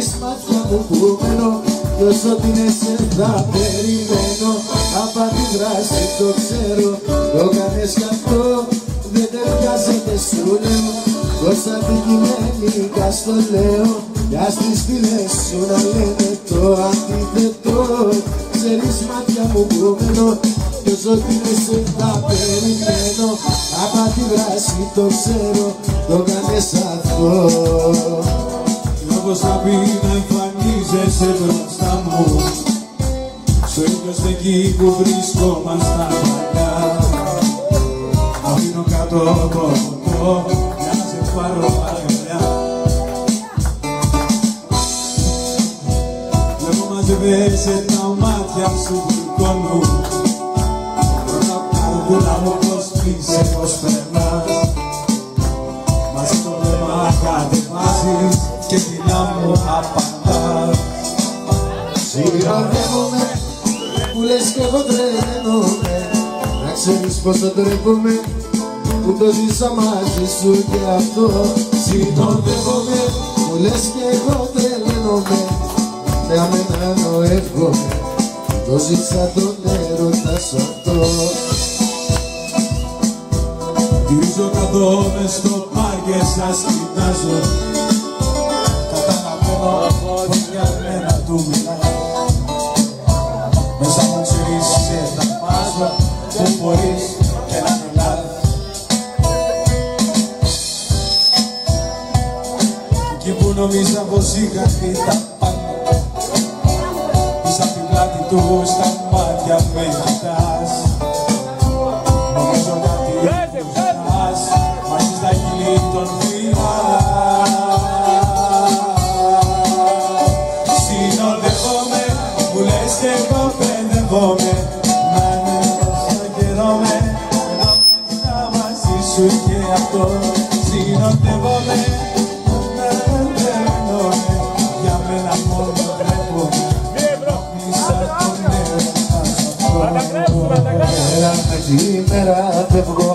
Ξέρεις μάτια μου που μένω κι όσο την σε θα περιμένω. Απ' τη δράση το ξέρω, το κάνες κι αυτό δεν ταιριάζεται σου λέω. Πως αντικειμενικά στο λέω κι ας τις φίλες σου να λένε το αντίθετο. Ξέρεις μάτια μου που μένω κι όσο την σε θα περιμένω. Απ' τη δράση το ξέρω, το κάνες αυτό. Κι όπως θα πει να εμφανίζεσαι μπροστά μου στο ίδιο στεκί που βρισκόμασταν παλιά. Αφήνω κάτω το ποτό για να σε πάρω αγκαλιά. Βλέπω μαζεύεσαι τα μάτια σου γλυκώνουν. Πρώτα απ' τα ρούχα μου πως πεις, πως περνάς. Μαζί το βλέμμα κατεβάζεις και φιλιά μου απαντάς. Συγχωρεύομαι που λες κι εγώ τρελαίνομαι. Να ξέρεις πόσο τρέπομαι που το ζήσα μαζί σου και αυτό. Συγχωρεύομαι που λες κι εγώ τρελαίνομαι. Για μένα νοεύομαι, το ζήσα τον έρωτα σ' αυτό. Γυρίζω κάτω μες στο πάρκ και σας κοιτάζω. Καταλαβαίνω πως για μένα του μιλάς. Μέσα μου ξέρεις σε θαυμάζω που μπορείς και να μιλάς. Εκεί που νομίζα πως είχα πει τα πάντα, πίσω απ' την πλάτη του στα μάτια με κοιτάς. Νομίζω κάτι ζητάς, μαζί στα χείλη των φιλάς. Συνοδεύομαι, που λες κι εγώ παιδεύομαι. Να νιώσω χαιρόμαι, ενώ πήσα μαζί σου και αυτό. Συνοδεύομαι, παιδεύομαι, για μένα μόνο βλέπομαι. Πήσα τον έρωτα σ' αυτό. Μέρα με τη μέρα φεύγω